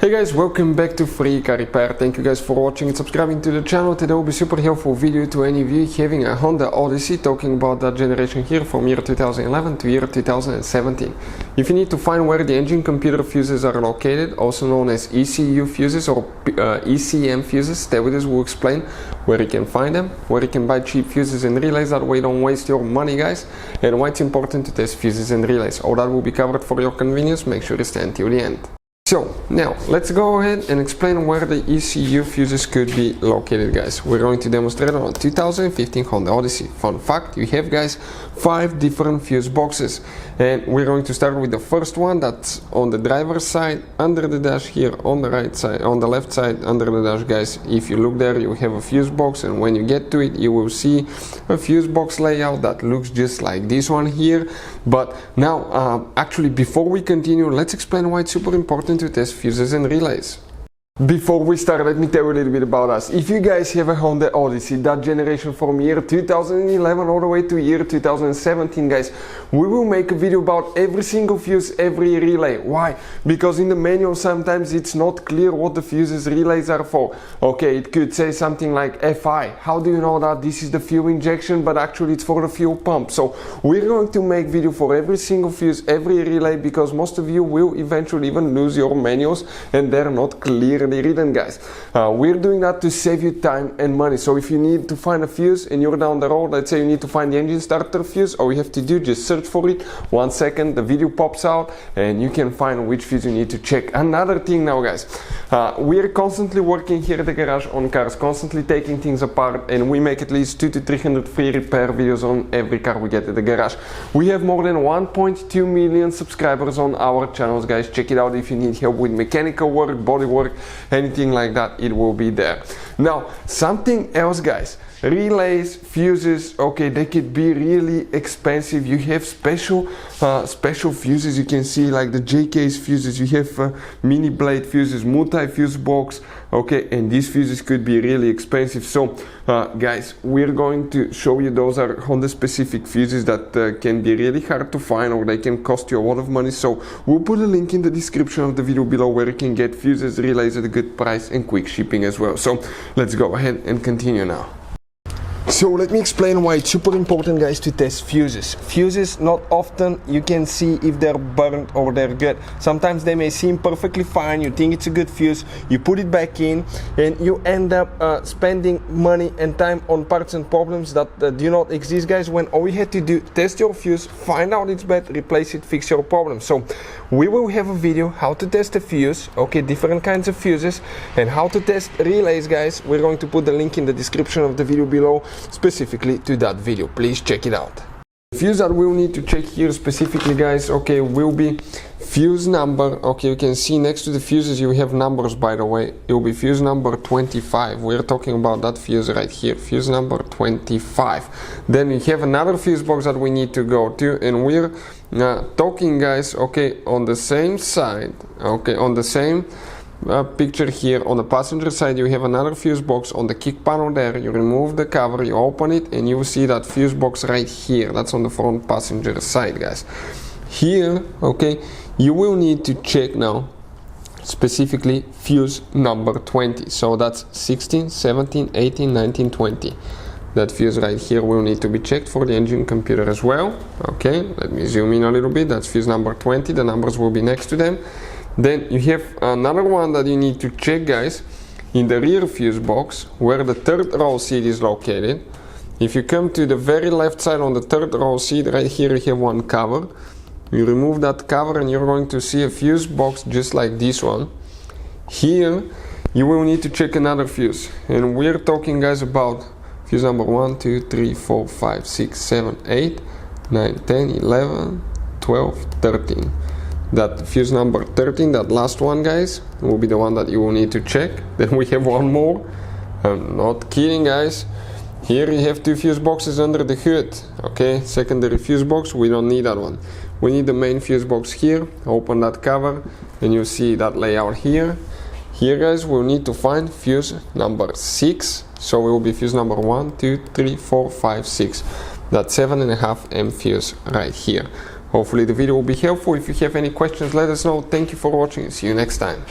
Hey guys, welcome back to Free Car Repair. Thank you guys for watching and subscribing to the channel. Today will be super helpful video to any of you having a Honda Odyssey, talking about that generation here from year 2011 to year 2017. If you need to find where the engine computer fuses are located, also known as ECU fuses or ECM fuses, stay with us, we'll explain where you can find them, where you can buy cheap fuses and relays, that way don't waste your money guys, and why it's important to test fuses and relays. All that will be covered for your convenience, make sure to stay until the end. So now let's go ahead and explain where the ECU fuses could be located guys. We're going to demonstrate it on a 2015 Honda Odyssey. Fun fact, you have guys 5 different fuse boxes, and we're going to start with the first one that's on the driver's side under the dash here, on the right side, on the left side under the dash guys. If you look there, you have a fuse box, and when you get to it you will see a fuse box layout that looks just like this one here. But now actually before we continue, let's explain why it's super important to test fuses and relays. Before we start, let me tell you a little bit about us. If you guys have a Honda Odyssey, that generation from year 2011 all the way to year 2017 guys, we will make a video about every single fuse, every relay. Why? Because in the manual sometimes it's not clear what the fuses relays are for. Okay, it could say something like FI. How do you know that this is the fuel injection, but actually it's for the fuel pump? So we're going to make video for every single fuse, every relay, because most of you will eventually even lose your manuals and they're not clear written guys. We're doing that to save you time and money. So if you need to find a fuse and you're down the road, let's say you need to find the engine starter fuse, all you have to do, just search for it, 1 second, the video pops out and you can find which fuse you need to check. Another thing now guys, we're constantly working here at the garage on cars, constantly taking things apart, and we make at least 200 to 300 free repair videos on every car we get at the garage. We have more than 1.2 million subscribers on our channels guys. Check it out if you need help with mechanical work, body work, anything like that, it will be there. Now something else guys, relays, fuses, okay, they could be really expensive. You have special fuses, you can see like the JK's fuses, you have mini blade fuses, multi fuse box, okay, and these fuses could be really expensive. So guys, we're going to show you those are Honda specific fuses that can be really hard to find, or they can cost you a lot of money. So we'll put a link in the description of the video below where you can get fuses, relays at a good price and quick shipping as well. So let's go ahead and continue now. So let me explain why it's super important guys to test fuses. Fuses, not often you can see if they're burnt or they're good. Sometimes they may seem perfectly fine, you think it's a good fuse, you put it back in and you end up spending money and time on parts and problems that do not exist guys, when all you had to do, test your fuse, find out it's bad, replace it, fix your problem. So we will have a video how to test a fuse, okay, different kinds of fuses, and how to test relays guys. We're going to put the link in the description of the video below specifically to that video. Please check it out. The fuse that we'll need to check here specifically guys, okay, will be fuse number. Okay, you can see next to the fuses you have numbers, by the way. It will be fuse number 25. We're talking about that fuse right here, fuse number 25. Then we have another fuse box that we need to go to, and we're talking guys, okay, on the same side, okay, on the same picture here on the passenger side you have another fuse box. On the kick panel there, you remove the cover, you open it, and you will see that fuse box right here. That's on the front passenger side guys. Here, okay, you will need to check now specifically fuse number 20. So that's 16, 17, 18, 19, 20. That fuse right here will need to be checked for the engine computer as well. Okay, let me zoom in a little bit. That's fuse number 20. The numbers will be next to them. Then you have another one that you need to check guys, in the rear fuse box where the third row seat is located. If you come to the very left side on the third row seat, right here you have one cover. You remove that cover and you're going to see a fuse box just like this one. Here you will need to check another fuse, and we're talking guys about fuse number 1, 2, 3, 4, 5, 6, 7, 8, 9, 10, 11, 12, 13. That fuse number 13, that last one guys, will be the one that you will need to check. Then we have one more. I'm not kidding guys. Here you have 2 fuse boxes under the hood. Okay, secondary fuse box, we don't need that one. We need the main fuse box here. Open that cover and you see that layout here. Here guys, we'll need to find fuse number 6. So it will be fuse number 1, 2, 3, 4, 5, 6. That 7.5 M fuse right here. Hopefully the video will be helpful. If you have any questions, let us know. Thank you for watching. See you next time.